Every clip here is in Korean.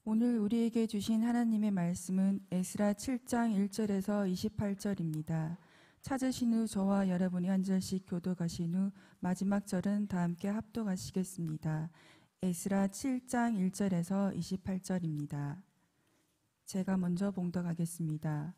오늘 우리에게 주신 하나님의 말씀은 에스라 7장 1절에서 28절입니다. 찾으신 후 저와 여러분이 한 절씩 교독하신 후 마지막 절은 다 함께 합독하시겠습니다. 에스라 7장 1절에서 28절입니다. 제가 먼저 봉독하겠습니다.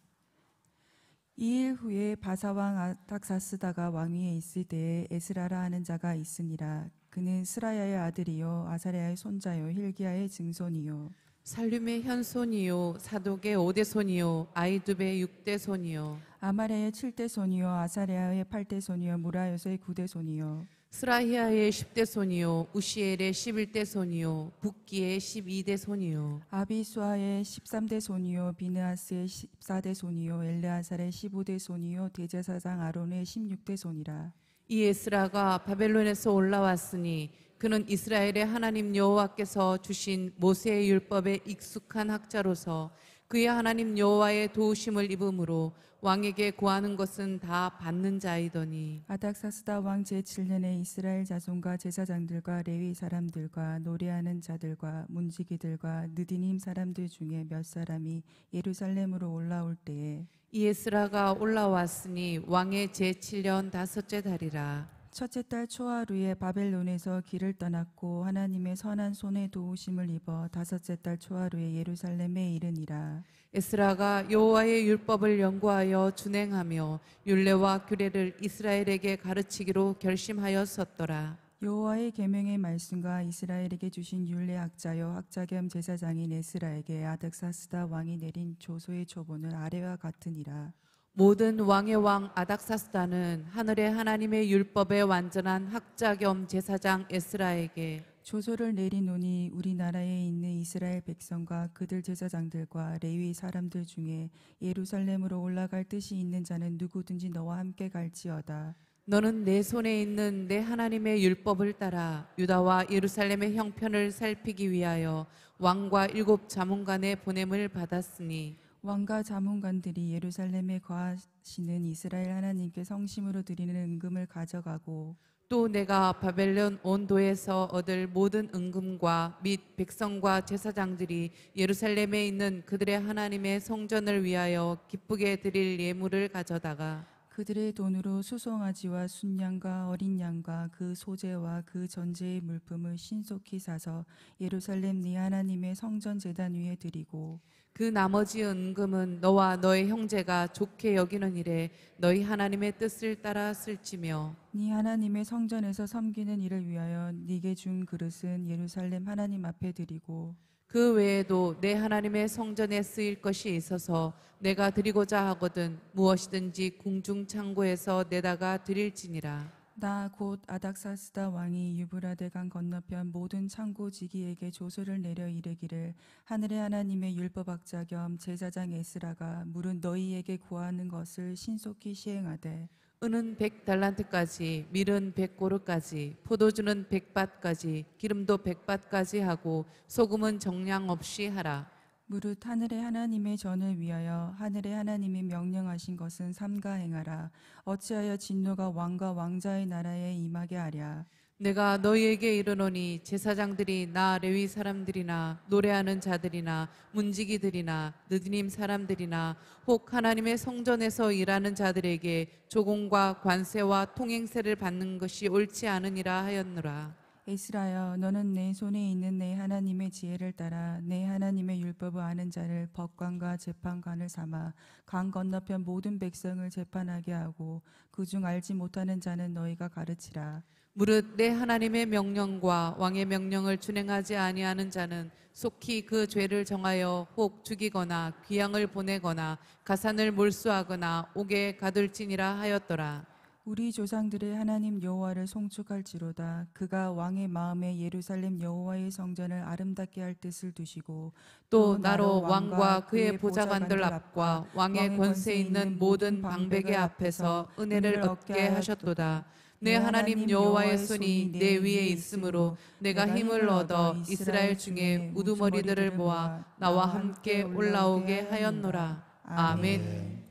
2일 후에 바사왕 아닥사스다가 왕위에 있을 때에 에스라라 하는 자가 있으니라. 그는 스라야의 아들이요 아사랴의 손자요 힐기야의 증손이요 살룸의 현손이요 사독의 5대 손이요 아이두베의 6대 손이요 아마랴의 7대 손이요 아사랴의 8대 손이요 무라요의 9대 손이요 스라히아의 10대 손이요 우시엘의 11대 손이요 붓기의 12대 손이요 아비수아의 13대 손이요 비느하스의 14대 손이요 엘레아살의 15대 손이요 대제사장 아론의 16대 손이라. 이 에스라가 바벨론에서 올라왔으니 그는 이스라엘의 하나님 여호와께서 주신 모세의 율법에 익숙한 학자로서 그의 하나님 여호와의 도우심을 입음으로 왕에게 구하는 것은 다 받는 자이더니 아닥사스다 왕 제7년에 이스라엘 자손과 제사장들과 레위 사람들과 노래하는 자들과 문지기들과 느디님 사람들 중에 몇 사람이 예루살렘으로 올라올 때에 이 에스라가 올라왔으니 왕의 제7년 다섯째 달이라. 첫째 달 초하루에 바벨론에서 길을 떠났고 하나님의 선한 손에 도우심을 입어 다섯째 달 초하루에 예루살렘에 이르니라. 에스라가 여호와의 율법을 연구하여 준행하며 율례와 규례를 이스라엘에게 가르치기로 결심하였었더라. 여호와의 계명의 말씀과 이스라엘에게 주신 율례 학자요 학자 겸 제사장인 에스라에게 아닥사스다 왕이 내린 조서의 초본은 아래와 같으니라. 모든 왕의 왕 아닥사스다는 하늘의 하나님의 율법의 완전한 학자 겸 제사장 에스라에게 조서를 내리노니 우리나라에 있는 이스라엘 백성과 그들 제사장들과 레위 사람들 중에 예루살렘으로 올라갈 뜻이 있는 자는 누구든지 너와 함께 갈지어다. 너는 내 손에 있는 내 하나님의 율법을 따라 유다와 예루살렘의 형편을 살피기 위하여 왕과 7 자문관의 보냄을 받았으니 왕과 자문관들이 예루살렘에 거하시는 이스라엘 하나님께 성심으로 드리는 은금을 가져가고 또 내가 바벨론 온도에서 얻을 모든 은금과 및 백성과 제사장들이 예루살렘에 있는 그들의 하나님의 성전을 위하여 기쁘게 드릴 예물을 가져다가 그들의 돈으로 수송아지와 순양과 어린 양과 그 소재와 그 전제의 물품을 신속히 사서 예루살렘 네 하나님의 성전 제단 위에 드리고 그 나머지 은금은 너와 너의 형제가 좋게 여기는 일에 너희 하나님의 뜻을 따라 쓸지며 네 하나님의 성전에서 섬기는 일을 위하여 네게 준 그릇은 예루살렘 하나님 앞에 드리고 그 외에도 내 하나님의 성전에 쓰일 것이 있어서 내가 드리고자 하거든 무엇이든지 궁중 창고에서 내다가 드릴지니라. 나 곧 아닥사스다 왕이 유브라데 강 건너편 모든 창고지기에게 조서를 내려 이르기를 하늘의 하나님의 율법학자 겸 제사장 에스라가 물은 너희에게 구하는 것을 신속히 시행하되 은은 100달란트까지 밀은 100고르까지 포도주는 100밭까지 기름도 100밭까지 하고 소금은 정량 없이 하라. 무릇 하늘의 하나님의 전을 위하여 하늘의 하나님이 명령하신 것은 삼가 행하라. 어찌하여 진노가 왕과 왕자의 나라에 임하게 하랴. 내가 너희에게 이르노니 제사장들이 나 레위 사람들이나 노래하는 자들이나 문지기들이나 느디님 사람들이나 혹 하나님의 성전에서 일하는 자들에게 조공과 관세와 통행세를 받는 것이 옳지 않으니라 하였노라. 에스라여 너는 내 손에 있는 내 하나님의 지혜를 따라 내 하나님의 율법을 아는 자를 법관과 재판관을 삼아 강 건너편 모든 백성을 재판하게 하고 그중 알지 못하는 자는 너희가 가르치라. 무릇 내 하나님의 명령과 왕의 명령을 준행하지 아니하는 자는 속히 그 죄를 정하여 혹 죽이거나 귀양을 보내거나 가산을 몰수하거나 옥에 가둘지니라 하였더라. 우리 조상들의 하나님 여호와를 송축할지로다. 그가 왕의 마음에 예루살렘 여호와의 성전을 아름답게 할 뜻을 두시고 또 나로 왕과 그의 보좌관들 앞과 왕의 권세 있는 모든 방백의 앞에서 은혜를 얻게 하셨도다. 내 하나님 여호와의 손이 내 위에 있으므로 내가 힘을 얻어 이스라엘 중에 우두머리들을 모아 나와 함께 올라오게 하였노라. 아멘.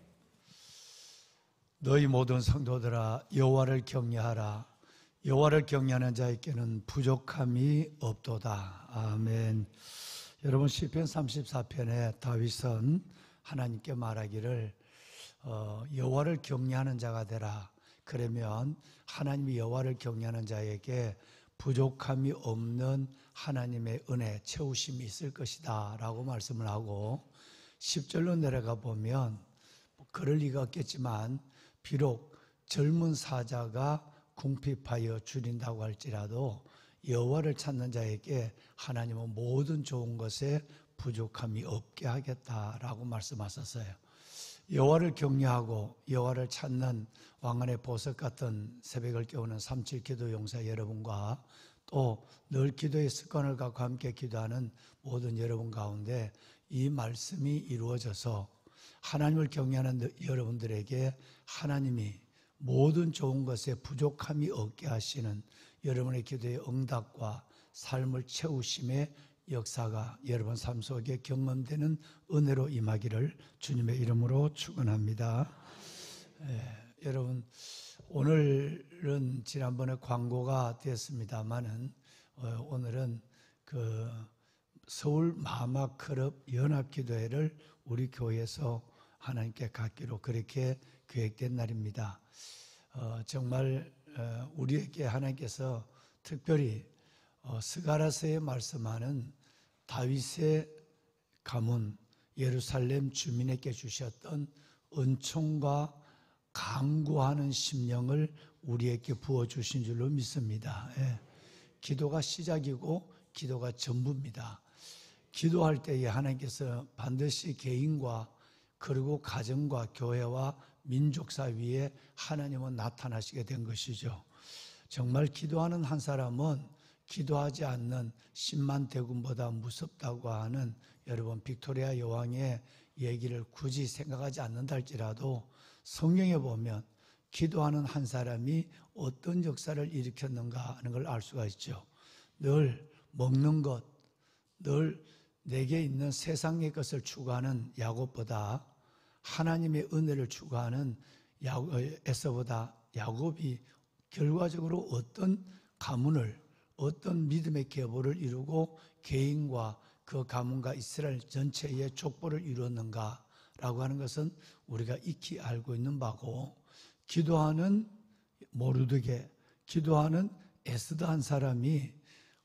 너희 모든 성도들아 여호와를 경외하라. 여호와를 경외하는 자에게는 부족함이 없도다. 아멘. 여러분 시편 34편에 다윗은 하나님께 말하기를 여호와를 경외하는 자가 되라. 그러면 하나님이 여호와를 경외하는 자에게 부족함이 없는 하나님의 은혜, 채우심이 있을 것이다 라고 말씀을 하고 10절로 내려가 보면 그럴 리가 없겠지만 비록 젊은 사자가 궁핍하여 줄인다고 할지라도 여호와를 찾는 자에게 하나님은 모든 좋은 것에 부족함이 없게 하겠다라고 말씀하셨어요. 여호와를 경외하고 여호와를 찾는 왕관의 보석 같은 새벽을 깨우는 3.7 용사 여러분과 또 늘 기도의 습관을 갖고 함께 기도하는 모든 여러분 가운데 이 말씀이 이루어져서 하나님을 경외하는 여러분들에게 하나님이 모든 좋은 것에 부족함이 없게 하시는 여러분의 기도의 응답과 삶을 채우심의 역사가 여러분 삶 속에 경험되는 은혜로 임하기를 주님의 이름으로 축원합니다. 여러분 오늘은 지난번에 광고가 됐습니다만은 오늘은 그 서울 마마클럽 연합기도회를 우리 교회에서 하나님께 갖기로 그렇게 계획된 날입니다. 정말 우리에게 하나님께서 특별히 스가랴서에 말씀하는 다윗의 가문 예루살렘 주민에게 주셨던 은총과 강구하는 심령을 우리에게 부어주신 줄로 믿습니다. 기도가 시작이고 기도가 전부입니다. 기도할 때에 하나님께서 반드시 개인과 그리고 가정과 교회와 민족사 위에 하나님은 나타나시게 된 것이죠. 정말 기도하는 한 사람은 기도하지 않는 10만 대군보다 무섭다고 하는 여러분 빅토리아 여왕의 얘기를 굳이 생각하지 않는다 할지라도 성경에 보면 기도하는 한 사람이 어떤 역사를 일으켰는가 하는 걸 알 수가 있죠. 늘 먹는 것, 늘 내게 있는 세상의 것을 추구하는 야곱보다 하나님의 은혜를 추구하는 에서보다 야곱이 결과적으로 어떤 가문을 어떤 믿음의 계보를 이루고 개인과 그 가문과 이스라엘 전체의 족보를 이루었는가라고 하는 것은 우리가 익히 알고 있는 바고 기도하는 모르드게 기도하는 에스더 한 사람이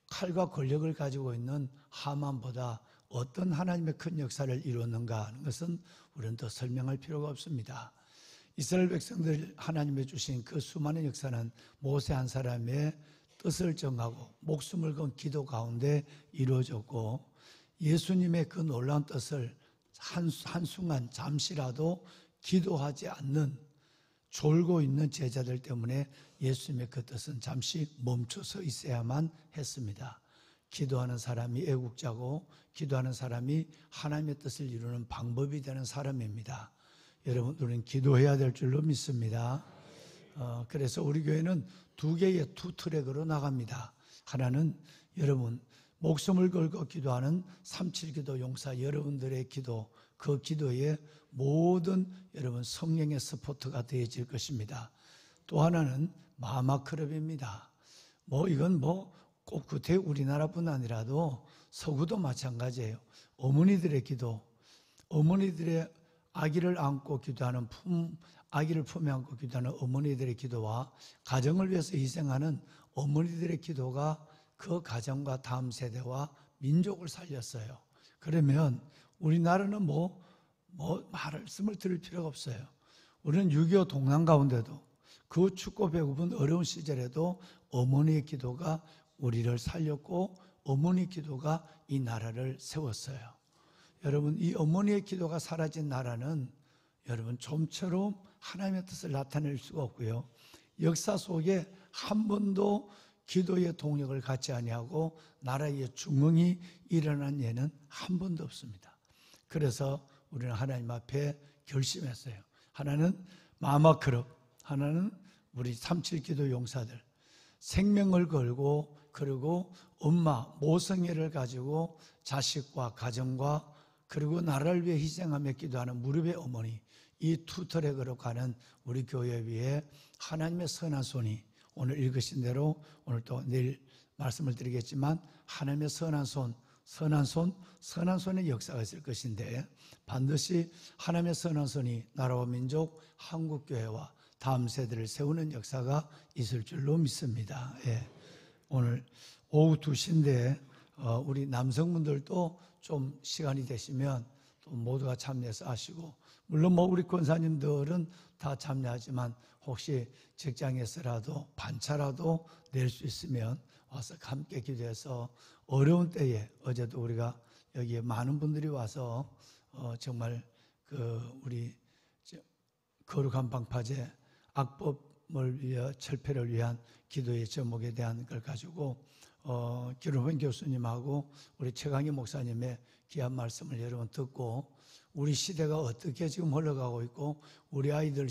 칼과 권력을 가지고 있는 하만보다 어떤 하나님의 큰 역사를 이루었는가 하는 것은 우리는 더 설명할 필요가 없습니다. 이스라엘 백성들 하나님의 주신 그 수많은 역사는 모세 한 사람의 뜻을 정하고 목숨을 건 기도 가운데 이루어졌고 예수님의 그 놀라운 뜻을 한순간 잠시라도 기도하지 않는 졸고 있는 제자들 때문에 예수님의 그 뜻은 잠시 멈춰서 있어야만 했습니다. 기도하는 사람이 애국자고 기도하는 사람이 하나님의 뜻을 이루는 방법이 되는 사람입니다. 여러분 우리는 기도해야 될 줄로 믿습니다. 그래서 우리 교회는 두 개의 투트랙으로 나갑니다. 하나는 여러분 목숨을 걸고 기도하는 3.7 용사 여러분들의 기도, 그 기도에 모든 여러분 성령의 서포트가 되어질 것입니다. 또 하나는 마마클럽입니다. 이건 꼭 구태 우리나라뿐 아니라도 서구도 마찬가지예요. 어머니들의 기도, 어머니들의 아기를 안고 기도하는 아기를 품에 안고 기도하는 어머니들의 기도와 가정을 위해서 희생하는 어머니들의 기도가 그 가정과 다음 세대와 민족을 살렸어요. 그러면 우리나라는 말씀을 드릴 필요가 없어요. 우리는 6.25 동란 가운데도 그 춥고 배고픈 어려운 시절에도 어머니의 기도가 우리를 살렸고 어머니 기도가 이 나라를 세웠어요. 여러분 이 어머니의 기도가 사라진 나라는 여러분 좀처럼 하나님의 뜻을 나타낼 수가 없고요. 역사 속에 한 번도 기도의 동력을 갖지 아니하고 나라의 중흥이 일어난 예는 한 번도 없습니다. 그래서 우리는 하나님 앞에 결심했어요. 하나는 마마클럽, 하나는 우리 3.7 용사들 생명을 걸고 그리고 엄마 모성애를 가지고 자식과 가정과 그리고 나라를 위해 희생하며 기도하는 무릎의 어머니 이 투트랙으로 가는 우리 교회 위에 하나님의 선한 손이 오늘 읽으신 대로 오늘 또 내일 말씀을 드리겠지만 하나님의 선한 손 선한 손의 역사가 있을 것인데 반드시 하나님의 선한 손이 나라와 민족, 한국교회와 다음 세대를 세우는 역사가 있을 줄로 믿습니다. 예. 오늘 오후 2시인데 우리 남성분들도 좀 시간이 되시면 또 모두가 참여해서 하시고, 물론 우리 권사님들은 다 참여하지만 혹시 직장에서라도 반차라도 낼 수 있으면 와서 함께 기도해서 어려운 때에, 어제도 우리가 여기에 많은 분들이 와서 정말 우리 거룩한 방파제 악법을 위해 철폐를 위한 기도의 제목에 대한 걸 가지고 기록원 교수님하고 우리 최강희 목사님의 귀한 말씀을 여러분 듣고, 우리 시대가 어떻게 지금 흘러가고 있고 우리 아이들은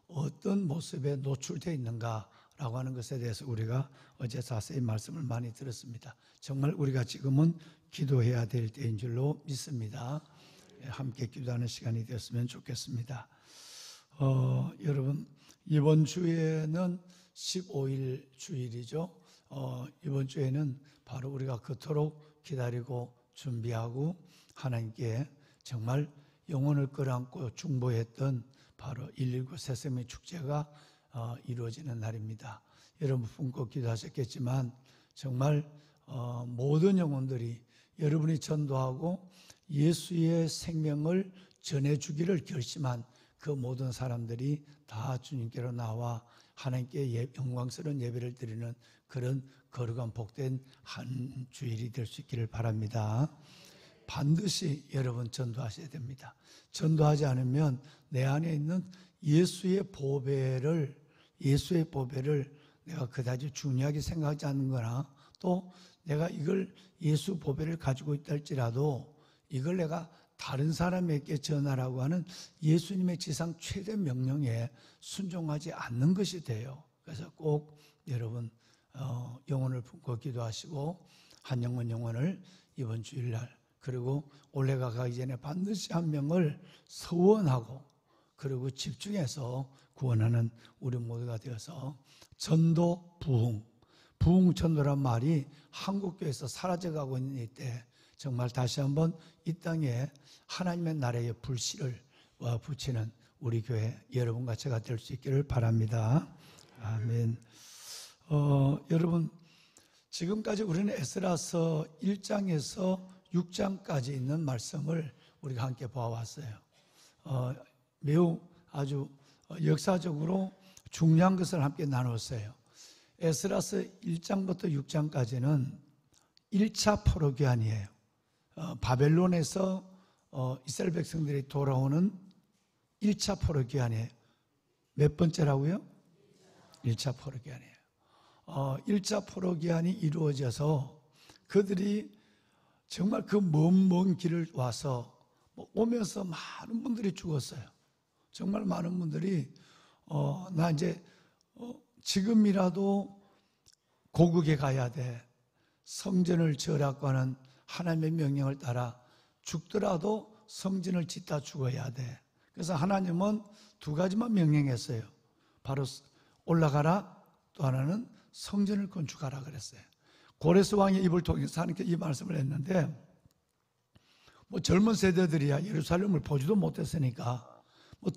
어떤 모습에 노출되어 있는가라고 하는 것에 대해서 우리가 어제 자세히 말씀을 많이 들었습니다. 정말 우리가 지금은 기도해야 될 때인 줄로 믿습니다. 함께 기도하는 시간이 되었으면 좋겠습니다. 여러분, 이번 주에는 15일 주일이죠. 이번 주에는 바로 우리가 그토록 기다리고 준비하고 하나님께 정말 영혼을 끌어안고 중보했던 바로 119 새생명 축제가 이루어지는 날입니다. 여러분 품고 기도하셨겠지만 정말 모든 영혼들이 여러분이 전도하고 예수의 생명을 전해주기를 결심한 그 모든 사람들이 다 주님께로 나와 하나님께 영광스러운 예배를 드리는 그런 거룩한 복된 한 주일이 될 수 있기를 바랍니다. 반드시 여러분 전도하셔야 됩니다. 전도하지 않으면 내 안에 있는 예수의 보배를 내가 그다지 중요하게 생각하지 않는 거나, 또 내가 이걸 예수 보배를 가지고 있다 할지라도 이걸 내가 다른 사람에게 전하라고 하는 예수님의 지상 최대 명령에 순종하지 않는 것이 돼요. 그래서 꼭 여러분 영혼을 품고 기도하시고 한 영혼을 이번 주일날, 그리고 올해가 가기 전에 반드시 한 명을 서원하고 그리고 집중해서 구원하는 우리 모두가 되어서 전도 부흥 전도란 말이 한국교회에서 사라져가고 있는 이때 정말 다시 한번 이 땅에 하나님의 나라의 불씨를 붙이는 우리 교회 여러분과 제가 될 수 있기를 바랍니다. 아멘. 여러분, 지금까지 우리는 에스라서 1장에서 6장까지 있는 말씀을 우리가 함께 보아왔어요. 매우 아주 역사적으로 중요한 것을 함께 나눴어요. 에스라서 1장부터 6장까지는 1차 포로기환이에요. 바벨론에서 이스라엘 백성들이 돌아오는 1차 포로기환이에요. 몇 번째라고요? 1차 포로기환이에요. 1차 포로기환이 이루어져서 그들이 정말 그 먼 길을 와서 오면서 많은 분들이 죽었어요. 정말 많은 분들이 나 이제 지금이라도 고국에 가야 돼, 성전을 지으라고 하는 하나님의 명령을 따라 죽더라도 성전을 짓다 죽어야 돼. 그래서 하나님은 두 가지만 명령했어요. 바로 올라가라, 또 하나는 성전을 건축하라 그랬어요. 고레스 왕의 입을 통해서 하나님께 이 말씀을 했는데, 젊은 세대들이야 예루살렘을 보지도 못했으니까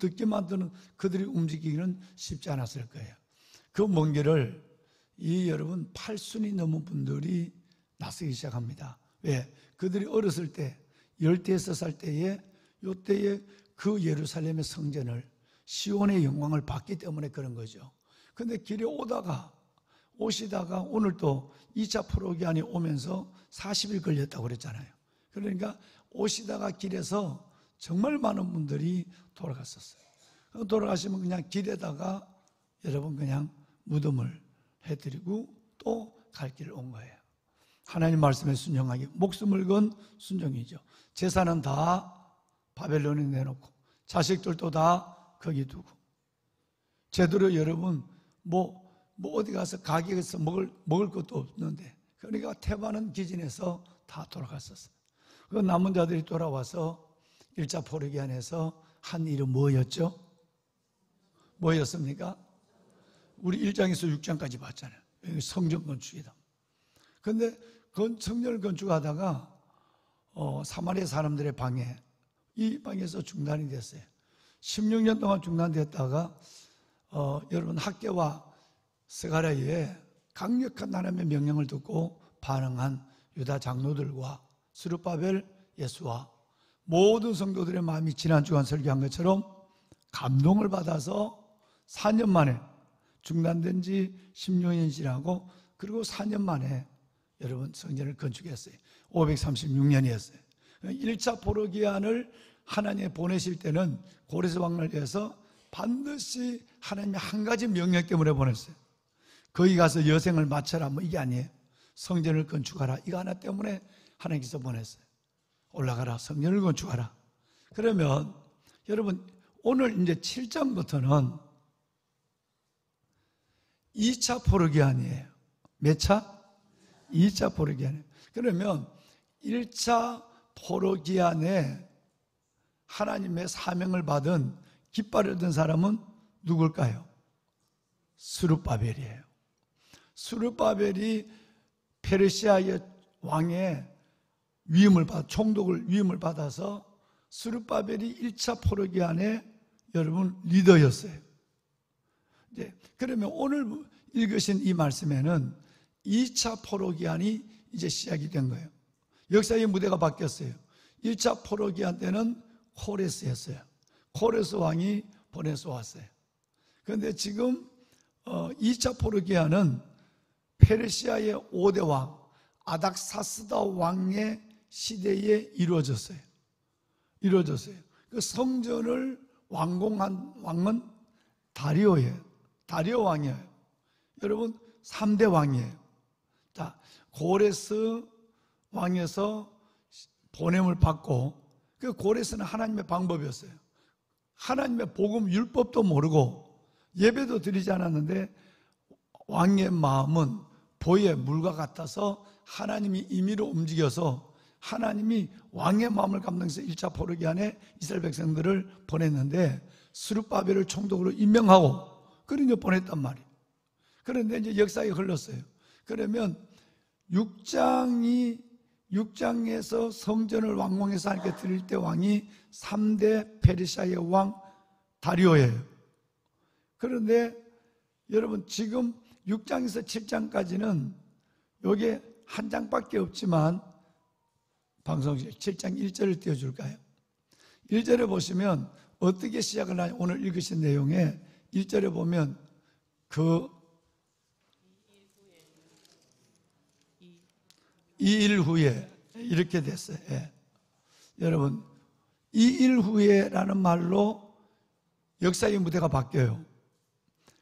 듣기만 듣는 그들이 움직이기는 쉽지 않았을 거예요. 그 먼 길을 여러분 8순이 넘은 분들이 나서기 시작합니다. 왜? 그들이 어렸을 때 15살 때에 요때에 그 예루살렘의 성전을, 시온의 영광을 받기 때문에 그런 거죠. 근데 길에 오시다가 오늘 또 2차 포로기환이 오면서 40일 걸렸다고 그랬잖아요. 그러니까 오시다가 길에서 정말 많은 분들이 돌아갔었어요. 돌아가시면 그냥 길에다가 여러분 그냥 무덤을 해드리고 또 갈 길을 온 거예요. 하나님 말씀에 순종하기, 목숨을 건 순종이죠. 재산은 다 바벨론에 내놓고 자식들도 다 거기 두고, 제대로 여러분 어디 가서 가게에서 먹을 것도 없는데, 그러니까 태반은 기진에서 다 돌아갔었어요. 그 남은 자들이 돌아와서 1차 포로기환에서 한 일은 뭐였죠? 뭐였습니까? 우리 1장에서 6장까지 봤잖아요. 성전 건축이다. 그런데 성전을 건축하다가 사마리아 사람들의 방에, 이 방에서 중단이 됐어요. 16년 동안 중단됐다가 여러분 학개와 스가랴의 강력한 하나님의 명령을 듣고 반응한 유다 장로들과 스룹바벨 예수와 모든 성도들의 마음이 지난 주간 설교한 것처럼 감동을 받아서 4년 만에, 중단된 지 16년이 지나고 그리고 4년 만에 여러분 성전을 건축했어요. 536년이었어요. 1차 포로기한을 하나님이 보내실 때는 고레스 왕을 위해서 반드시 하나님이 한 가지 명령 때문에 보냈어요. 거기 가서 여생을 마쳐라, 뭐 이게 아니에요. 성전을 건축하라, 이거 하나 때문에 하나님께서 보냈어요. 올라가라, 성전을 건축하라. 그러면 여러분 오늘 이제 7장부터는 2차 포로기한이에요. 몇 차? 2차 포로기한이에요. 그러면 1차 포로기한에 하나님의 사명을 받은 깃발을 얻은 사람은 누굴까요? 스룹바벨이에요. 스룹바벨이 페르시아의 왕의 총독을 위임을 받아서 스룹바벨이 1차 포로기한의 여러분 리더였어요. 네, 그러면 오늘 읽으신 이 말씀에는 2차 포로기한이 이제 시작이 된 거예요. 역사의 무대가 바뀌었어요. 1차 포로기한 때는 코레스였어요. 코레스 왕이 보내서 왔어요. 그런데 지금 2차 포로기한은 페르시아의 5대 왕 아닥사스다 왕의 시대에 이루어졌어요. 그 성전을 완공한 왕은 다리오예요. 다리오 왕이에요. 여러분 3대 왕이에요. 자, 고레스 왕에서 보냄을 받고, 그 고레스는 하나님의 방법이었어요. 하나님의 복음 율법도 모르고 예배도 드리지 않았는데 왕의 마음은 보의 물과 같아서 하나님이 임의로 움직여서 하나님이 왕의 마음을 감동해서 1차 포로기한에 이스라엘 백성들을 보냈는데 스룹바벨을 총독으로 임명하고 그러니 보냈단 말이에요. 그런데 이제 역사에 흘렀어요. 그러면 6장에서 성전을 완공해서 하나님께 드릴 때 왕이 3대 페르시아의 왕 다리오예요. 그런데 여러분 지금 6장에서 7장까지는 여기에 한 장밖에 없지만 방송실 7장 1절을 띄워줄까요? 1절에 보시면 어떻게 시작을 하냐, 오늘 읽으신 내용에 1절에 보면 그 2일 후에 이렇게 됐어요. 예. 여러분 2일 후에라는 말로 역사의 무대가 바뀌어요.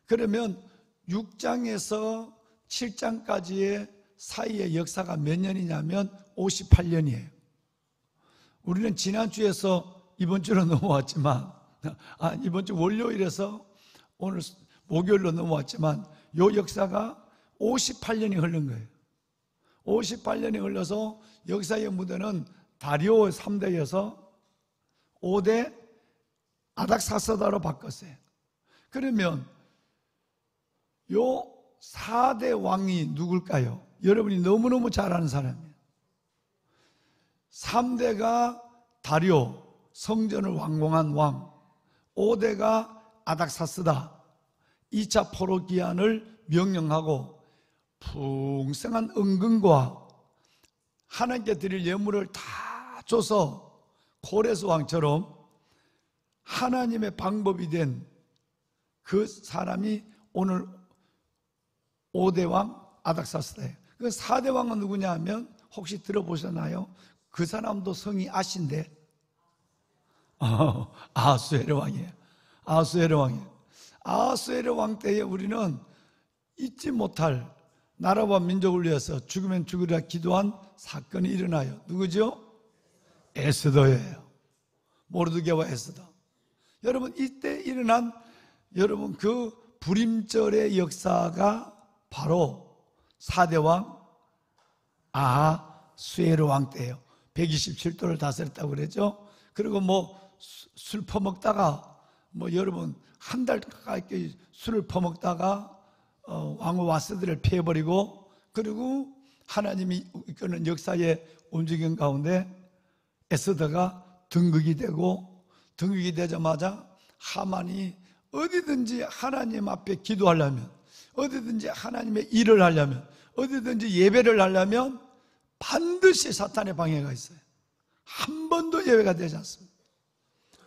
그러면 6장에서 7장까지의 사이의 역사가 몇 년이냐면 58년이에요. 우리는 지난주에서 이번주로 넘어왔지만, 이번주 월요일에서 오늘 목요일로 넘어왔지만 이 역사가 58년이 흐른 거예요. 58년이 흘러서 역사의 무대는 다리오 3대여서 5대 아닥사스다로 바꿨어요. 그러면 요 4대 왕이 누굴까요? 여러분이 너무너무 잘 아는 사람이에요. 3대가 다리오, 성전을 완공한 왕. 5대가 아닥사스다, 2차 포로기한을 명령하고 풍성한 은금과 하나님께 드릴 예물을 다 줘서 고레스 왕처럼 하나님의 방법이 된 그 사람이 오늘 5대 왕 아닥사스다예요. 그 4대 왕은 누구냐 하면 혹시 들어보셨나요? 그 사람도 성이 아신데 아하수에르 왕이에요. 아하수에르 왕이에요. 아하수에르 왕 때에 우리는 잊지 못할 나라와 민족을 위해서 죽으면 죽으리라 기도한 사건이 일어나요. 누구죠? 에스더예요. 모르드게와 에스더. 여러분 이때 일어난 여러분 그 불임절의 역사가 바로 4대 왕 아하수에르 왕 때예요. 127도를 다스렸다고 그랬죠. 그리고 술 퍼먹다가 여러분 한 달 가까이 술을 퍼먹다가 왕후 와스들을 피해버리고, 그리고 하나님이 이끄는 역사의 움직임 가운데 에스더가 등극이 되자마자 하만이 어디든지 하나님 앞에 기도하려면, 어디든지 하나님의 일을 하려면, 어디든지 예배를 하려면 반드시 사탄의 방해가 있어요. 한 번도 예외가 되지 않습니다.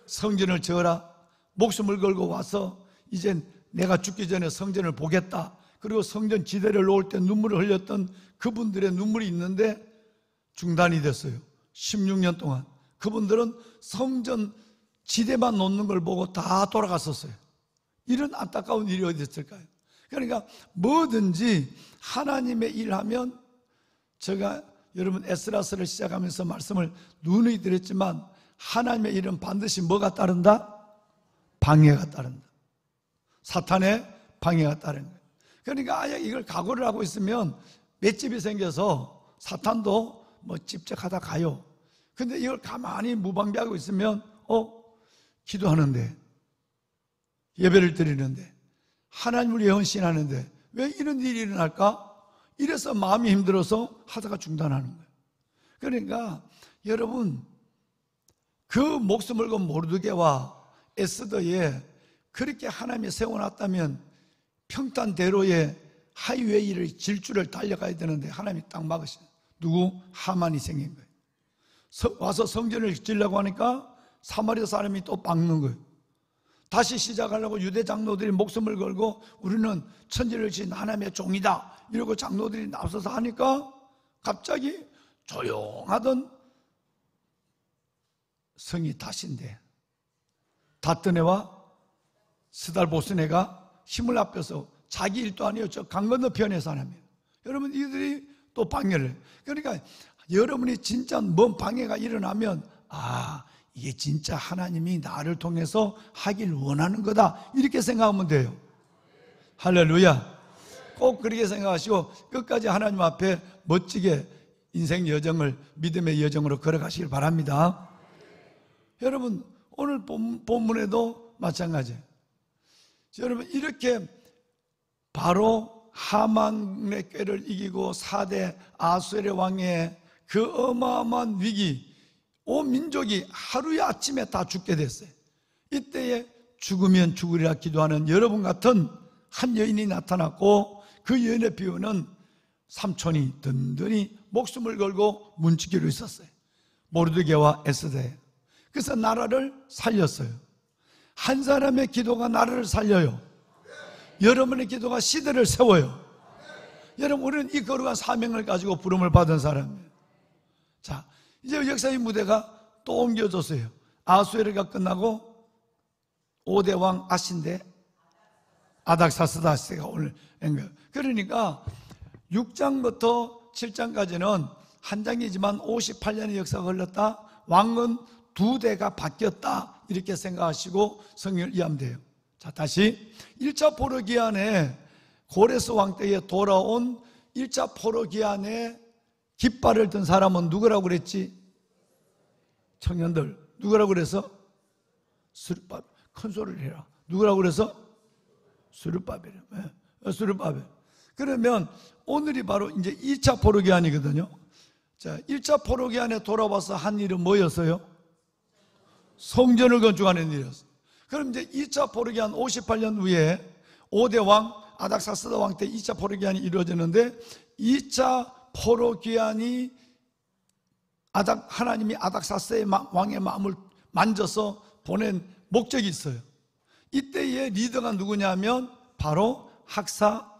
성전을 지어라, 목숨을 걸고 와서 이제 내가 죽기 전에 성전을 보겠다. 그리고 성전 지대를 놓을 때 눈물을 흘렸던 그분들의 눈물이 있는데 중단이 됐어요. 16년 동안 그분들은 성전 지대만 놓는 걸 보고 다 돌아갔었어요. 이런 안타까운 일이 어디 있을까요? 그러니까 뭐든지 하나님의 일하면, 제가 여러분 에스라서를 시작하면서 말씀을 누누이 드렸지만, 하나님의 일은 반드시 뭐가 따른다? 방해가 따른다. 사탄의 방해가 따르는 거예요. 그러니까 아예 이걸 각오를 하고 있으면 맷집이 생겨서 사탄도 뭐 집적하다 가요. 근데 이걸 가만히 무방비하고 있으면 기도하는데, 예배를 드리는데, 하나님을 예언신하는데 왜 이런 일이 일어날까? 이래서 마음이 힘들어서 하다가 중단하는 거예요. 그러니까 여러분, 그 목숨을 건 모르드게와 에스더에 그렇게 하나님이 세워놨다면 평탄대로의 하이웨이를 질주를 달려가야 되는데 하나님이 딱 막으시는, 누구? 하만이 생긴 거예요. 와서 성전을 지으려고 하니까 사마리아 사람이 또 막는 거예요. 다시 시작하려고 유대 장로들이 목숨을 걸고 우리는 천지를 지은 하나님의 종이다 이러고 장로들이 나서서 하니까 갑자기 조용하던 성이 다신데 다뜨네와 스달보스네가 힘을 합해서, 자기 일도 아니에요, 저 강 건너편의 사람이에요. 여러분, 이들이 또 방해를 해요. 그러니까 여러분이 진짜 뭔 방해가 일어나면 이게 진짜 하나님이 나를 통해서 하길 원하는 거다, 이렇게 생각하면 돼요. 할렐루야. 꼭 그렇게 생각하시고 끝까지 하나님 앞에 멋지게 인생 여정을, 믿음의 여정으로 걸어가시길 바랍니다. 여러분, 오늘 본문에도 마찬가지예요. 여러분, 이렇게 바로 하만의 꾀를 이기고 4대 아수엘의 왕의 그 어마어마한 위기, 온 민족이 하루의 아침에 다 죽게 됐어요. 이때에 죽으면 죽으리라 기도하는 여러분 같은 한 여인이 나타났고, 그 여인의 비유는 삼촌이 든든히 목숨을 걸고 문지기로 있었어요. 모르드게와 에스더예요. 그래서 나라를 살렸어요. 한 사람의 기도가 나라를 살려요. 여러분의 기도가 시대를 세워요. 여러분, 우리는 이 거룩한 사명을 가지고 부름을 받은 사람이에요. 자, 이제 역사의 무대가 또 옮겨졌어요. 아수에르가 끝나고 5대 왕 아신데 아닥사스다스가 오늘 한 거예요. 그러니까 6장부터 7장까지는 한 장이지만 58년의 역사가 흘렀다. 왕은 2대가 바뀌었다, 이렇게 생각하시고 성경을 이해하면 돼요. 자, 다시 1차 포로 기한에 고레스 왕 때에 돌아온 1차 포로 기한에 깃발을 든 사람은 누구라고 그랬지? 청년들, 누구라고 그래서? 스룹바벨. 큰 소리를 해라. 누구라고 그래서? 스룹바벨. 스룹바벨. 그러면 오늘이 바로 이제 2차 포로 기한이거든요. 자, 1차 포로 기한에 돌아와서 한 일은 뭐였어요? 성전을 건축하는 일이었어요. 그럼 이제 2차 포로 기한 58년 후에 5대 왕 아닥사스다 왕 때 2차 포로 기한이 이루어졌는데, 2차 포로 기한이 하나님이 아닥사스의 왕의 마음을 만져서 보낸 목적이 있어요. 이때의 리더가 누구냐면 바로 학사.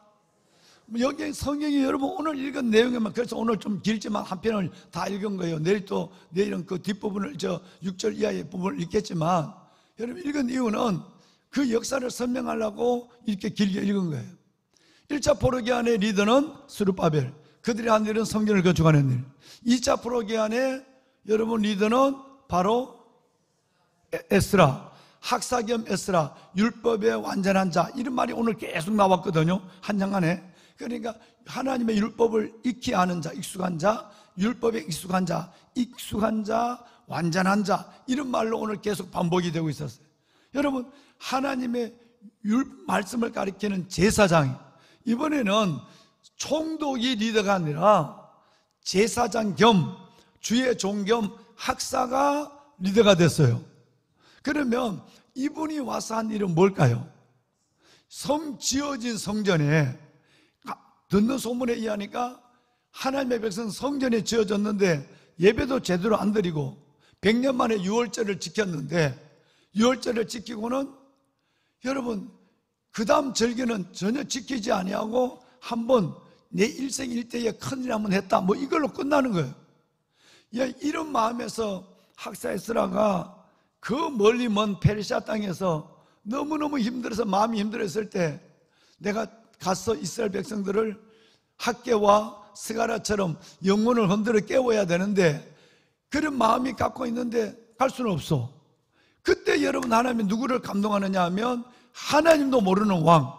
여기 성경이 여러분 오늘 읽은 내용에만, 그래서 오늘 좀 길지만 한 편을 다 읽은 거예요. 내일은 그 뒷부분을 6절 이하의 부분을 읽겠지만, 여러분 읽은 이유는 그 역사를 설명하려고 이렇게 길게 읽은 거예요. 1차 포로 기한의 리더는 스룹바벨, 그들이 한 일은 성전을 건축하는 일. 2차 포로 기한의 여러분 리더는 바로 에스라, 학사 겸 에스라, 율법의 완전한 자, 이런 말이 오늘 계속 나왔거든요, 한 장 안에. 그러니까 하나님의 율법을 익히 아는 자, 익숙한 자, 율법에 익숙한 자, 익숙한 자, 완전한 자, 이런 말로 오늘 계속 반복이 되고 있었어요. 여러분, 하나님의 말씀을 가리키는 제사장이, 이번에는 총독이 리더가 아니라 제사장 겸 주의 종 겸 학사가 리더가 됐어요. 그러면 이분이 와서 한 일은 뭘까요? 지어진 성전에, 듣는 소문에 의하니까 하나님의 백성 성전에 지어졌는데 예배도 제대로 안 드리고 100년 만에 유월절을 지켰는데, 유월절을 지키고는 여러분 그 다음 절기는 전혀 지키지 아니하고 한번 내 일생 일대에 큰일 한번 했다, 뭐 이걸로 끝나는 거예요. 이런 마음에서 학사 에스라가 그 멀리 먼 페르시아 땅에서 너무너무 힘들어서, 마음이 힘들었을 때 내가 가서 이스라엘 백성들을 학개와 스가랴처럼 영혼을 흔들어 깨워야 되는데 그런 마음이 갖고 있는데 갈 수는 없어. 그때 여러분 하나님이 누구를 감동하느냐 하면 하나님도 모르는 왕,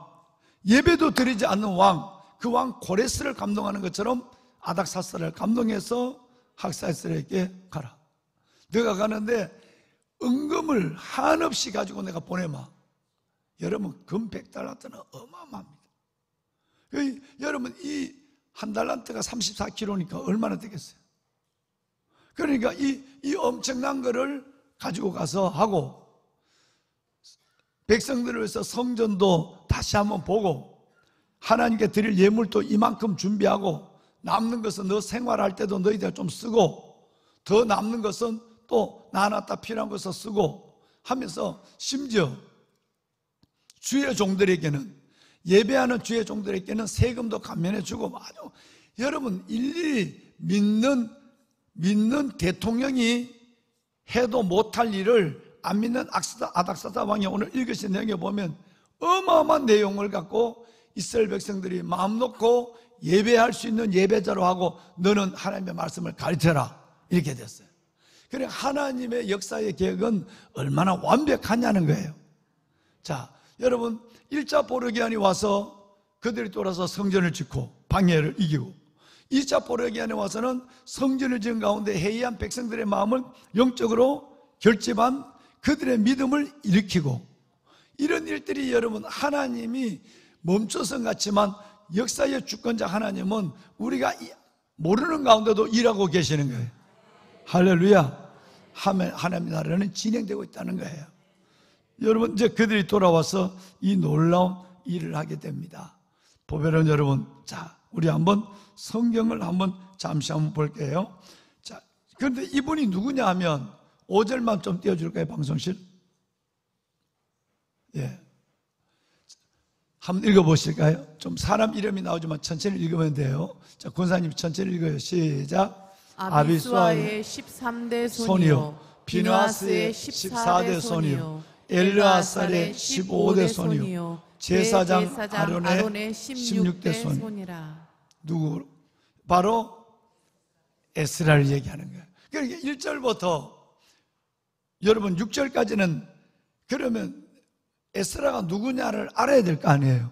예배도 드리지 않는 왕, 그 왕 고레스를 감동하는 것처럼 아닥사스를 감동해서 학사에스라에게 가라. 너가 가는데 은금을 한없이 가지고 내가 보내마. 여러분 금 100달란트는 어마어마합니다. 여러분 이 한 달란트가 34kg니까 얼마나 되겠어요? 그러니까 이 엄청난 거를 가지고 가서 하고, 백성들을 위해서 성전도 다시 한번 보고 하나님께 드릴 예물도 이만큼 준비하고, 남는 것은 너 생활할 때도 너희들 좀 쓰고, 더 남는 것은 또 나눴다 필요한 것을 쓰고 하면서, 심지어 주의 종들에게는, 예배하는 주의 종들에게는 세금도 감면해 주고, 아주 여러분 일일이 믿는 대통령이 해도 못할 일을 안 믿는 아닥사다 왕이 오늘 읽으신 내용에 보면 어마어마한 내용을 갖고 이스라엘 백성들이 마음 놓고 예배할 수 있는 예배자로 하고, 너는 하나님의 말씀을 가르쳐라, 이렇게 됐어요. 그래, 하나님의 역사의 계획은 얼마나 완벽하냐는 거예요. 자, 여러분 1차 보르기안이 와서 그들이 돌아서 성전을 짓고 방해를 이기고, 2차 보르기안에 와서는 성전을 지은 가운데 해이한 백성들의 마음을 영적으로 결집한 그들의 믿음을 일으키고, 이런 일들이 여러분 하나님이 멈춰선 같지만 역사의 주권자 하나님은 우리가 모르는 가운데도 일하고 계시는 거예요. 할렐루야. 하나님의 나라는 진행되고 있다는 거예요. 여러분 이제 그들이 돌아와서 이 놀라운 일을 하게 됩니다. 보배는 여러분, 자 우리 한번 성경을 한번 잠시 한번 볼게요. 자, 그런데 이분이 누구냐 하면 5절만 좀 띄워줄까요, 방송실? 예, 한번 읽어보실까요? 좀 사람 이름이 나오지만 천천히 읽으면 돼요. 자, 권사님 천천히 읽어요. 시작. 아비수아의 13대 손이요, 비누아스의 14대 손이요, 엘르아살의 15대 손이요, 제사장 아론의 16대 손이라. 누구? 바로 에스라를 얘기하는 거예요. 그러니까 1절부터 여러분 6절까지는 그러면 에스라가 누구냐를 알아야 될 거 아니에요.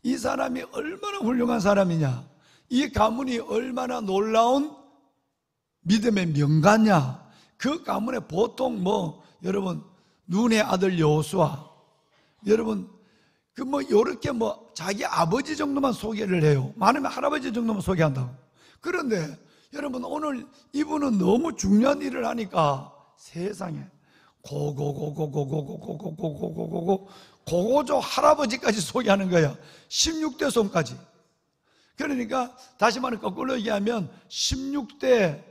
이 사람이 얼마나 훌륭한 사람이냐, 이 가문이 얼마나 놀라운 믿음의 명가냐. 그 가문에 보통 여러분 눈의 아들 여호수아, 여러분 요렇게 자기 아버지 정도만 소개를 해요. 많으면 할아버지 정도만 소개한다고. 그런데 여러분 오늘 이분은 너무 중요한 일을 하니까 세상에 고고조 할아버지까지 소개하는 거야. 16대 손까지. 그러니까 다시 말해 거꾸로 얘기하면 16대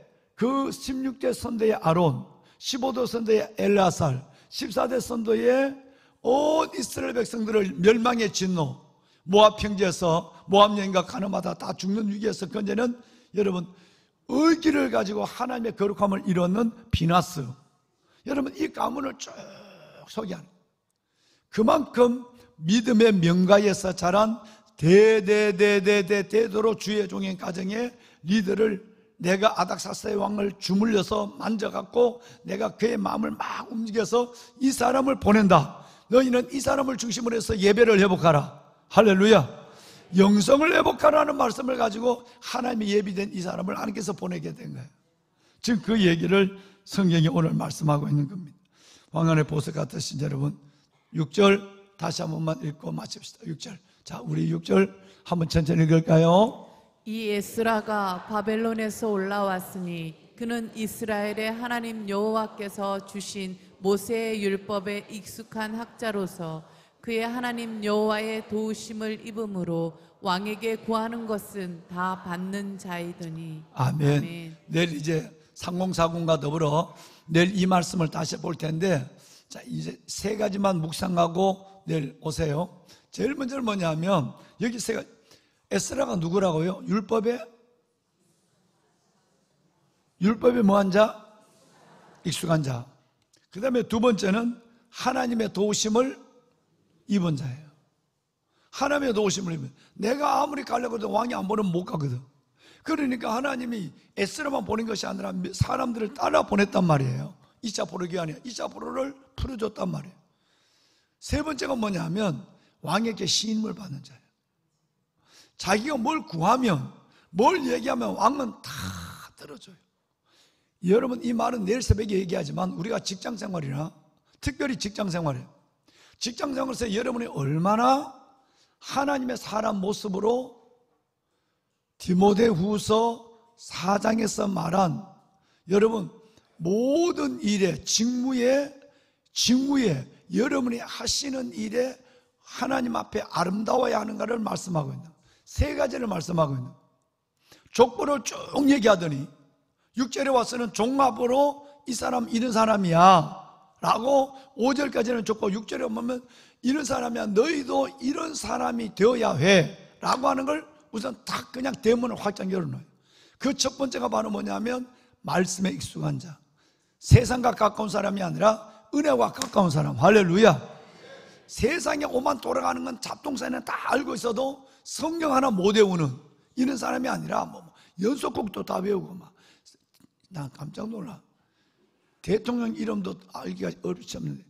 선대의 아론, 15대 선대의 엘르아살, 14대 선대의 온 이스라엘 백성들을 멸망의 진노, 모압 평지에서 모압 여인과 가늠하다 다 죽는 위기에서 건져낸 여러분 의기를 가지고 하나님의 거룩함을 이루는 비나스, 여러분 이 가문을 쭉 소개하는, 그만큼 믿음의 명가에서 자란 대대대대대대도로 주의 종의 가정의 리더를 내가 아닥사스의 왕을 주물려서 만져갖고 내가 그의 마음을 막 움직여서 이 사람을 보낸다. 너희는 이 사람을 중심으로 해서 예배를 회복하라. 할렐루야. 영성을 회복하라는 말씀을 가지고 하나님이 예비된 이 사람을 하나님께서 보내게 된 거예요. 지금 그 얘기를 성경이 오늘 말씀하고 있는 겁니다. 왕관의 보석 같으신 여러분, 6절 다시 한 번만 읽고 마칩시다. 6절. 자, 우리 6절 한번 천천히 읽을까요? 이 에스라가 바벨론에서 올라왔으니 그는 이스라엘의 하나님 여호와께서 주신 모세의 율법에 익숙한 학자로서 그의 하나님 여호와의 도우심을 입음으로 왕에게 구하는 것은 다 받는 자이더니. 아멘. 아멘. 내일 이제 3040과 더불어 내일 이 말씀을 다시 볼 텐데, 자, 이제 세 가지만 묵상하고 내일 오세요. 제일 먼저는 뭐냐면, 여기 세 가지. 에스라가 누구라고요? 율법에 뭐한 자? 익숙한 자. 그 다음에 두 번째는 하나님의 도우심을 입은 자예요. 하나님의 도우심을 입은. 내가 아무리 가려고 해도 왕이 안 보내면 못 가거든. 그러니까 하나님이 에스라만 보낸 것이 아니라 사람들을 따라 보냈단 말이에요. 2차 포로기 아니야. 2차 포로를 풀어줬단 말이에요. 세 번째가 뭐냐면 왕에게 신임을 받는 자예요. 자기가 뭘 구하면, 뭘 얘기하면 왕은 다 들어줘요. 여러분, 이 말은 내일 새벽에 얘기하지만 우리가 직장생활이나 특별히 직장생활이에요. 직장생활에서 여러분이 얼마나 하나님의 사람 모습으로 디모데후서 4장에서 말한 여러분 모든 일에 직무에 여러분이 하시는 일에 하나님 앞에 아름다워야 하는가를 말씀하고 있는, 세 가지를 말씀하고 있는. 족보를 쭉 얘기하더니 6절에 와서는 종합으로 이 사람 이런 사람이야 라고 5절까지는 족보, 6절에 보면 이런 사람이야, 너희도 이런 사람이 되어야 해 라고 하는 걸 우선 딱 그냥 대문을 확장 열어놔요. 그 첫 번째가 바로 뭐냐면 말씀에 익숙한 자, 세상과 가까운 사람이 아니라 은혜와 가까운 사람. 할렐루야. 세상에 오만 돌아가는 건 잡동사는 다 알고 있어도 성경 하나 못 외우는 이런 사람이 아니라 뭐 연속곡도 다 외우고 막. 난 깜짝 놀라. 대통령 이름도 알기가 어렵지 않는데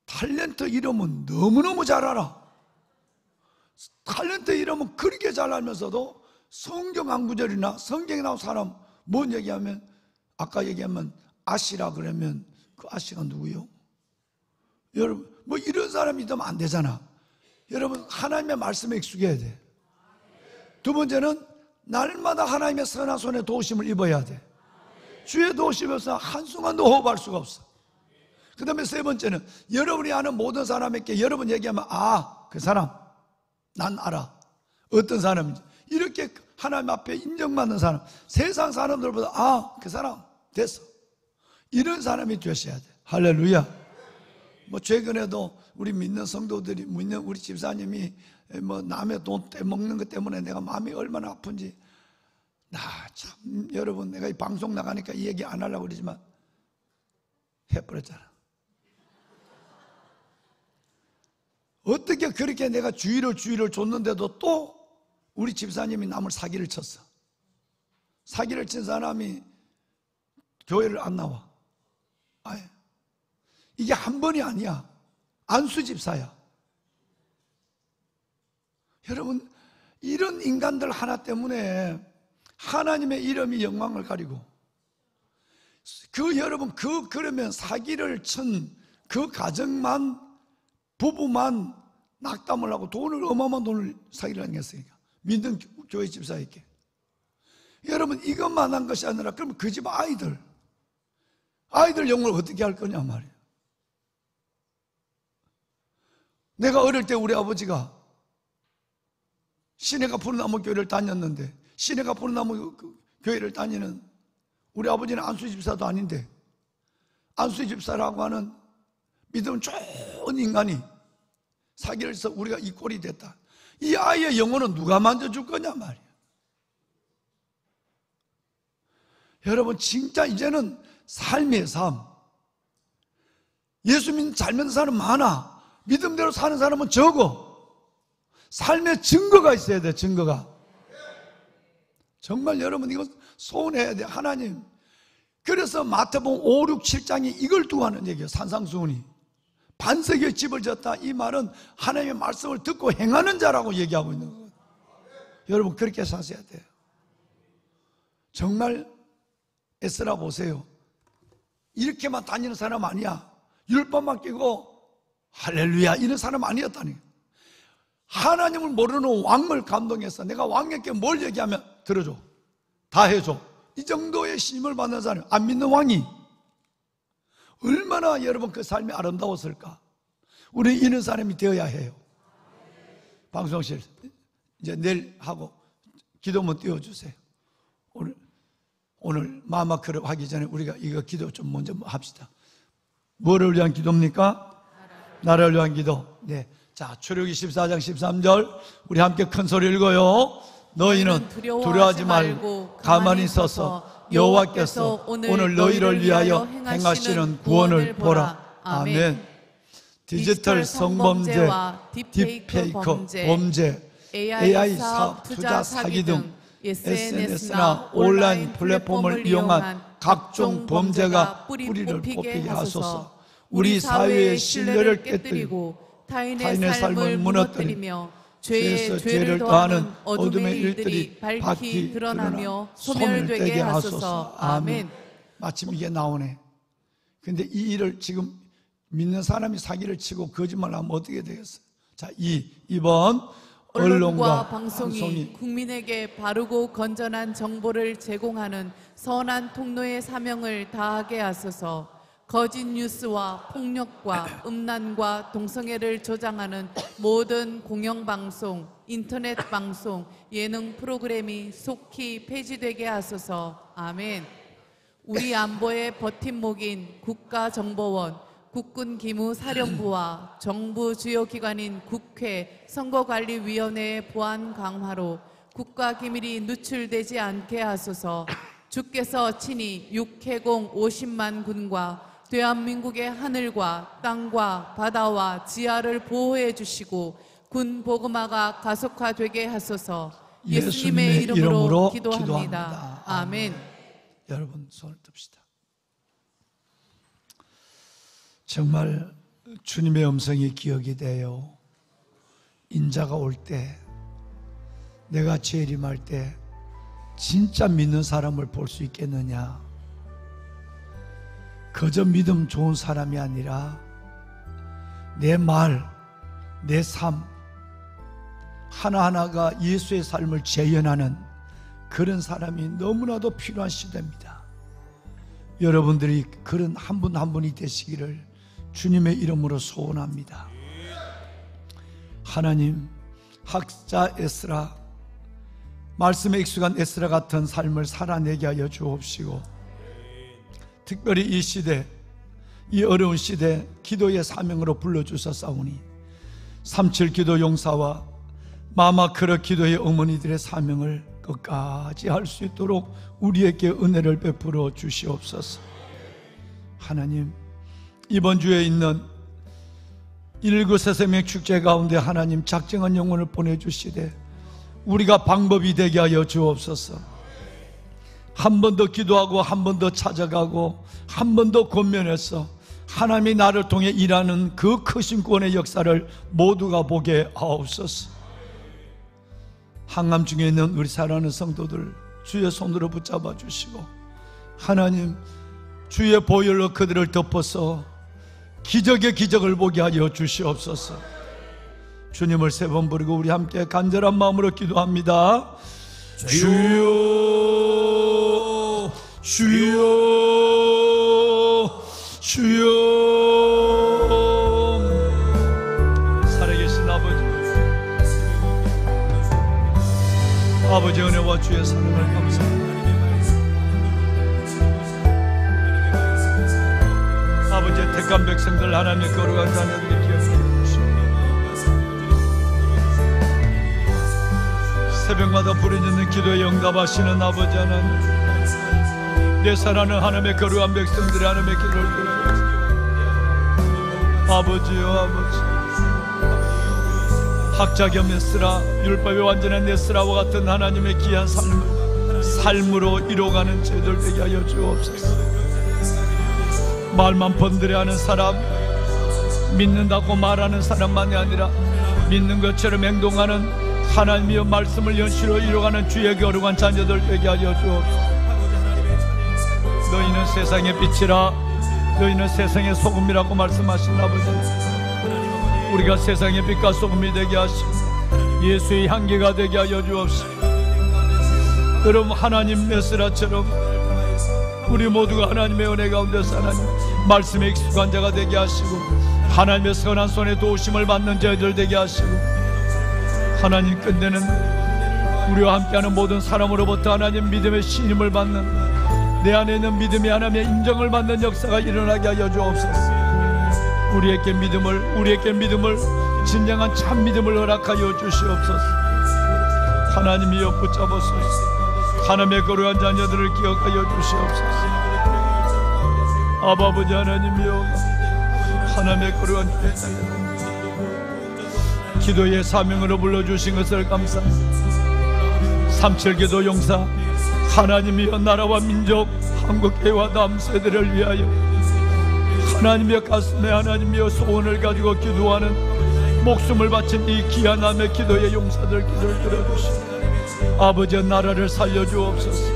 탤런트 이름은 너무너무 잘 알아. 탤런트 이름은 그렇게 잘 알면서도 성경 한 구절이나 성경에 나온 사람 뭔 얘기하면, 아까 얘기하면 아시라 그러면 그 아시가 누구요? 여러분 뭐 이런 사람이 있으면 안 되잖아. 여러분 하나님의 말씀에 익숙해야 돼. 두 번째는 날마다 하나님의 선한 손에 도우심을 입어야 돼. 주의 도우심이 없어 한순간도 호흡할 수가 없어. 그 다음에 세 번째는 여러분이 아는 모든 사람에게 여러분 얘기하면 그 사람 난 알아. 어떤 사람인지 이렇게 하나님 앞에 인정받는 사람, 세상 사람들보다 그 사람 됐어, 이런 사람이 되셔야 돼. 할렐루야. 뭐 최근에도 우리 믿는 성도들이, 믿는 우리 집사님이 뭐 남의 돈 떼먹는 것 때문에 내가 마음이 얼마나 아픈지. 참 여러분, 내가 이 방송 나가니까 이 얘기 안 하려고 그러지만 해버렸잖아. 어떻게 그렇게 내가 주의를 줬는데도 또 우리 집사님이 남을 사기를 쳤어. 사기를 친 사람이 교회를 안 나와. 아예. 이게 한 번이 아니야. 안수 집사야. 여러분, 이런 인간들 하나 때문에 하나님의 이름이 영광을 가리고, 여러분 그러면 사기를 친 그 가정만, 부부만 낙담을 하고 돈을, 어마어마한 돈을 사기를 하겠으니까, 믿는 교회 집사에게. 여러분 이것만 한 것이 아니라 그러면 그 집 아이들 영혼을 어떻게 할 거냐 말이에요. 내가 어릴 때 우리 아버지가 시내가 푸른나무 교회를 다녔는데, 시내가 푸른나무 교회를 다니는 우리 아버지는 안수집사도 아닌데 안수집사라고 하는 믿음 좋은 인간이 사기를 해서 우리가 이 꼴이 됐다. 이 아이의 영혼은 누가 만져줄 거냐 말이야. 여러분 진짜 이제는 삶의 삶, 예수 믿는 잘 믿는 사람 많아. 믿음대로 사는 사람은 적어. 삶의 증거가 있어야 돼. 증거가. 정말 여러분 이거 소원해야 돼. 하나님. 그래서 마태복음 5, 6, 7장이 이걸 두고 하는 얘기예요. 산상수훈이 반석에 집을 졌다. 이 말은 하나님의 말씀을 듣고 행하는 자라고 얘기하고 있는 거예요. 여러분 그렇게 사셔야 돼요. 정말 에스라 보세요. 이렇게만 다니는 사람 아니야. 율법만 끼고 할렐루야 이런 사람 아니었다니. 하나님을 모르는 왕을 감동해서 내가 왕에게 뭘 얘기하면 들어줘, 다 해줘. 이 정도의 신임을 받는 사람, 안 믿는 왕이 얼마나 여러분 그 삶이 아름다웠을까. 우리 이런 사람이 되어야 해요. 방송실 이제 내일 하고 기도문 띄워주세요. 오늘 마마크를 하기 전에 우리가 이거 기도 좀 먼저 합시다. 뭐를 위한 기도입니까? 나라를 위한 기도. 네. 자, 출애굽기 14장 13절 우리 함께 큰 소리 읽어요. 너희는 두려워하지 말고 가만히 서서 여호와께서 오늘 너희를 위하여 행하시는 구원을 보라. 아멘. 디지털 성범죄, 딥페이크 범죄, AI 사업, 투자 사기 등 SNS나 온라인 플랫폼을 이용한 각종 범죄가 뿌리를 뽑히게 하소서. 우리 사회의 신뢰를 깨뜨리고 타인의 삶을 무너뜨리며 죄에 죄를 더하는 어둠의 일들이 밝히 드러나며 소멸되게 하소서. 아멘. 마침 이게 나오네. 근데 이 일을 지금 믿는 사람이 사기를 치고 거짓말하면 어떻게 되겠어요? 자, 2번 언론과 방송이 국민에게 바르고 건전한 정보를 제공하는 선한 통로의 사명을 다하게 하소서. 거짓 뉴스와 폭력과 음란과 동성애를 조장하는 모든 공영방송, 인터넷 방송, 예능 프로그램이 속히 폐지되게 하소서. 아멘. 우리 안보의 버팀목인 국가정보원, 국군기무사령부와 정부 주요 기관인 국회, 선거관리위원회의 보안 강화로 국가기밀이 누출되지 않게 하소서. 주께서 친히 육해공 50만 군과 대한민국의 하늘과 땅과 바다와 지하를 보호해 주시고 군 보그마가 가속화되게 하소서. 예수님의 이름으로 기도합니다. 아멘. 여러분 손을 듭시다. 정말 주님의 음성이 기억이 돼요. 인자가 올 때, 내가 재림할 때 진짜 믿는 사람을 볼 수 있겠느냐. 그저 믿음 좋은 사람이 아니라 내 말, 내 삶 하나하나가 예수의 삶을 재현하는 그런 사람이 너무나도 필요한 시대입니다. 여러분들이 그런 한 분 한 분이 되시기를 주님의 이름으로 소원합니다. 하나님, 학자 에스라, 말씀에 익숙한 에스라 같은 삶을 살아내게 하여 주옵시고, 특별히 이 시대, 이 어려운 시대 기도의 사명으로 불러주셨사오니 37 기도 용사와 마마크르 기도의 어머니들의 사명을 끝까지 할 수 있도록 우리에게 은혜를 베풀어 주시옵소서. 하나님, 이번 주에 있는 1구 새생명 축제 가운데 하나님 작정한 영혼을 보내주시되 우리가 방법이 되게 하여 주옵소서. 한 번 더 기도하고 한 번 더 찾아가고 한 번 더 권면해서 하나님이 나를 통해 일하는 그 크신 구원의 역사를 모두가 보게 하옵소서. 항암 중에 있는 우리 사랑하는 성도들 주의 손으로 붙잡아 주시고, 하나님 주의 보혈로 그들을 덮어서 기적의 기적을 보게 하여 주시옵소서. 주님을 3번 부르고 우리 함께 간절한 마음으로 기도합니다. 주여, 주여, 주여. 살아계신 아버지 은혜와 주의 사랑을 감사합니다. 아버지의 택한 백성들 하나님의 거룩한 자녀들이 기억해 주시옵소서. 새벽마다 부르짖는 기도에 응답하시는 아버지 하나님, 내 사랑하는 하나님의 거룩한 백성들이 하나님의 기도를 들어주옵소서. 아버지요, 아버지, 학자 겸 에스라, 율법의 완전한 에스라와 같은 하나님의 귀한 삶으로 이뤄가는 저희들 되게 하여 주옵소서. 말만 번들어하는 사람, 믿는다고 말하는 사람만이 아니라 믿는 것처럼 행동하는 하나님의 말씀을 현실로 이루어가는 주의 거룩한 자녀들 되게 하여 주옵소서. 너희는 세상의 빛이라, 너희는 세상의 소금이라고 말씀하신 아버지, 우리가 세상의 빛과 소금이 되게 하시고 예수의 향기가 되게 하여 주옵소서. 여러분, 하나님 에스라처럼 우리 모두가 하나님의 은혜 가운데서 하나님 말씀에 익숙한 자가 되게 하시고 하나님의 선한 손에 도우심을 받는 자들 되게 하시고 하나님 끝내는 우리와 함께하는 모든 사람으로부터 하나님 믿음의 신임을 받는 내 안에 있는 믿음이 하나님의 인정을 받는 역사가 일어나게 하여 주옵소서. 우리에게 믿음을 진정한 참 믿음을 허락하여 주시옵소서. 하나님이여 붙잡으소서. 하나님의 거룩한 자녀들을 기억하여 주시옵소서. 아버지 하나님이여 하나님의 거룩한 자녀들 기도의 사명으로 불러주신 것을 감사합니다. 37기도 용사 하나님이여 나라와 민족 한국교회와 남세대를 위하여 하나님의 가슴에 하나님이여 소원을 가지고 기도하는 목숨을 바친 이 귀한 남의 기도의 용사들 기도를 들어주시고 아버지의 나라를 살려주옵소서.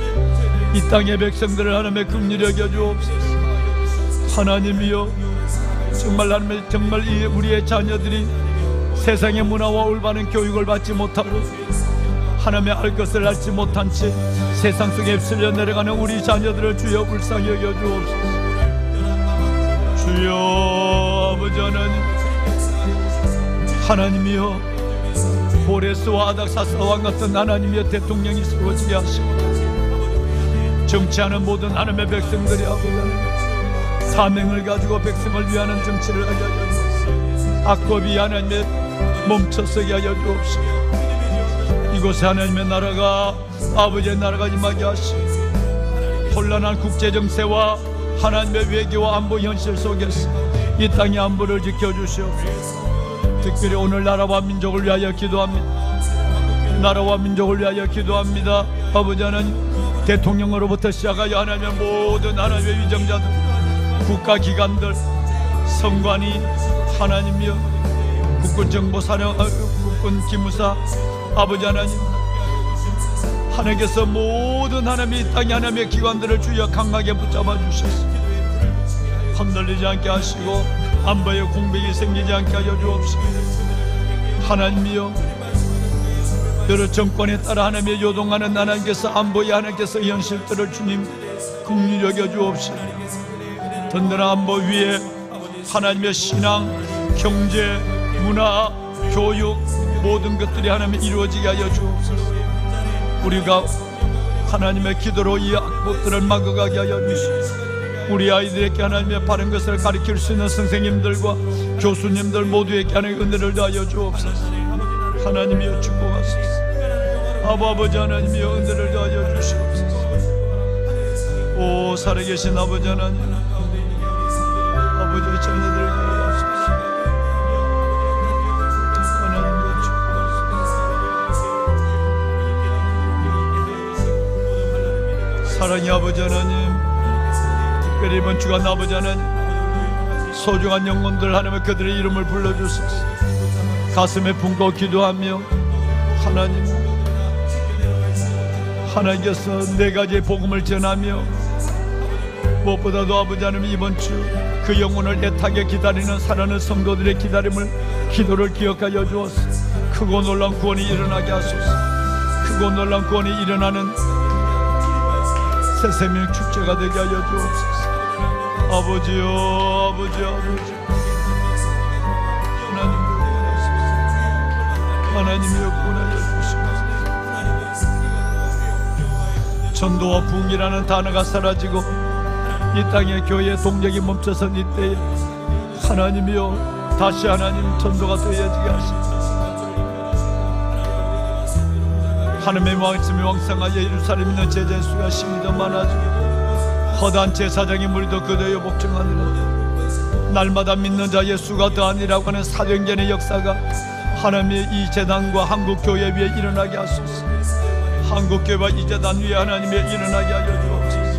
이 땅의 백성들을 하나님의 긍휼히 여겨주옵소서. 하나님이여 정말 이 우리의 자녀들이 세상의 문화와 올바른 교육을 받지 못하고 하나님의 알 것을 알지 못한 채 세상 속에 휩쓸려 내려가는 우리 자녀들을 주여 불쌍히 여겨주옵소서. 주여 아버지 하나님이여 고레스와 아닥사스와 같은 하나님의 대통령이 세워지게 하시고 정치하는 모든 하나님의 백성들이 아버지 사명을 가지고 백성을 위하는 정치를 하게 하여 주옵소서. 악법이 하나님의 멈춰서게 하여 주옵시고 이곳에 하나님의 나라가 아버지의 나라가 임하게 하시고 혼란한 국제정세와 하나님의 외교와 안보 현실 속에서 이 땅의 안보를 지켜주시옵소서. 특별히 오늘 나라와 민족을 위하여 기도합니다. 나라와 민족을 위하여 기도합니다. 아버지 하나님 대통령으로부터 시작하여 하나님의 모든 하나님의 위정자들 국가기관들 성관이 하나님이여 국군정보사령 국군기무사 아버지 하나님 하나님께서 모든 하나님의 이 땅의 하나님의 기관들을 주여 강하게 붙잡아 주셔서 흔들리지 않게 하시고 안보에 공백이 생기지 않게 하여 주옵시고 하나님이여 여러 정권에 따라 하나님의 요동하는 하나님께서 안보에 하나님께서 현실들을 주님 긍휼히 여겨 주옵시고 든든한 안보 위에 하나님의 신앙, 경제, 문화, 교육 모든 것들이 하나님의 이루어지게 하여 주옵소서. 우리가 하나님의 기도로 이 악법들을 막아가게 하여 주시옵소서. 우리 아이들에게 하나님의 바른 것을 가르칠 수 있는 선생님들과 교수님들 모두에게 하나님의 은혜를 더하여 주옵소서. 하나님이여 축복하소서. 아버지 하나님이여 은혜를 더하여 주시옵소서. 오 살아계신 아버지 하나님 아버지의 자녀들에게 하소서. 하나님이여 축복하소서. 사랑의 아버지 하나님 특별히 이번 주간 아버지 하나님 소중한 영혼들 하나님의 그들의 이름을 불러주소서. 가슴에 품고 기도하며 하나님께서 네 가지의 복음을 전하며 무엇보다도 아버지 하나님 이번 주 그 영혼을 애타게 기다리는 사랑하는 성도들의 기도를 기억하여 주옵소서. 크고 놀라운 구원이 일어나게 하소서. 크고 놀라운 구원이 일어나는 새 생명 축제가 되게 하여 주옵소서. 아버지여 하나님이여 구원하여 주시옵소서. 전도와 부흥이라는 단어가 사라지고 이 땅의 교회의 동력이 멈춰선 이때에 하나님이여 다시 하나님 전도가 되어지게 하시옵소서. 하나님의 말씀이 왕성하여 예루살렘에 있는 제자의 수가 심히 더 많아지고 허다한 제사장의 무리도 그대여 복종하느라 날마다 믿는 자의 수가 더하니라고 하는 사도행전의 역사가 하나님의 이 재단과 한국교회 위에 일어나게 하소서. 한국교회와 이 재단 위에 하나님의 일어나게 하여 주옵소서.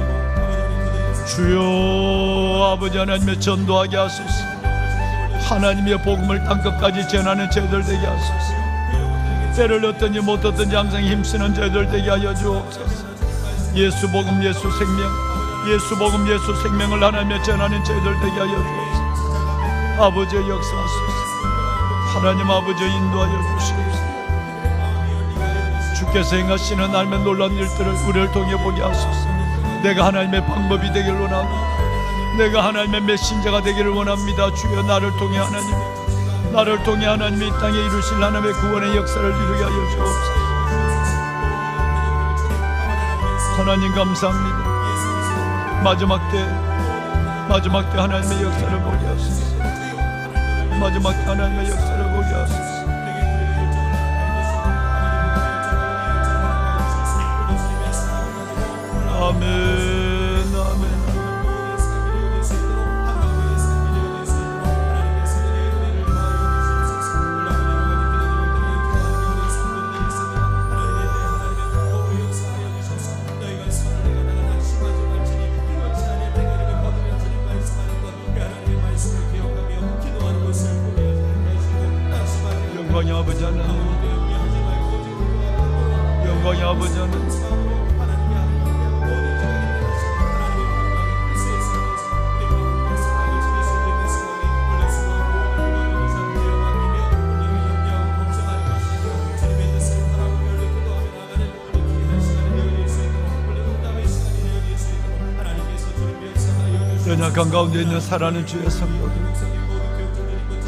주여 아버지 하나님의 전도하게 하소서. 하나님의 복음을 땅끝까지 전하는 저희들 되게 하소서. 때를 얻든지 못 얻든지 항상 힘쓰는 저희들 되게 하여 주옵소서. 예수 복음 예수 생명 예수 복음 예수 생명을 하나님의 전하는 저희들 되게 하여 주옵소서. 아버지의 역사하소서. 하나님 아버지 인도하여 주시옵소서. 주께서 행하시는 하나님의 놀라운 일들을 우리를 통해 보게 하소서. 내가 하나님의 방법이 되기를 원합니다. 내가 하나님의 메신저가 되기를 원합니다. 주여 나를 통해 하나님이 이 땅에 이루실 하나님의 구원의 역사를 이루게 하여 주옵소서. 하나님 감사합니다. 마지막 때 하나님의 역사를 보게 하소서. 마지막 때 하나님의 역사를 보게 하소서. 아멘, 아멘. 영광의 아버지 하나님, 영광의 아버지 하나님, 연약한 가운데 있는 살아있는 주의 성도들,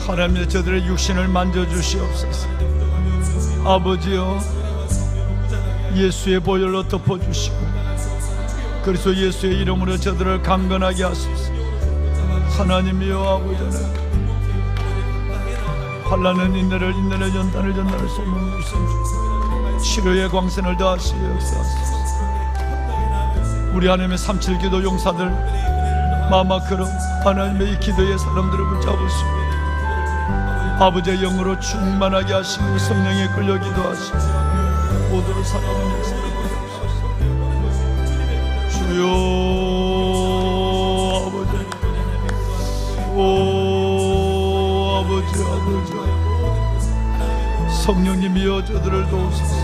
하나님의 저들의 육신을 만져주시옵소서. 아버지여, 예수의 보혈로 덮어주시고 그리스도 예수의 이름으로 저들을 강건하게 하소서. 하나님이여, 아버지는 환난은 인내를, 인내는 연단을, 연단을 쏟는 물선 치료의 광선을 더하시며 역사하소서. 우리 하나님의 37기도 용사들 마마크로 하나님의 이 기도의 사람들을 붙잡으시고 아버지의 영으로 충만하게 하시고 성령에 끌려 기도하시고 모두를 사랑하는 역사를 보여주소서. 주여 아버지, 오 아버지, 성령님이여 저들을 도우소서.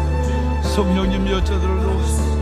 성령님이여 저들을 도우소서.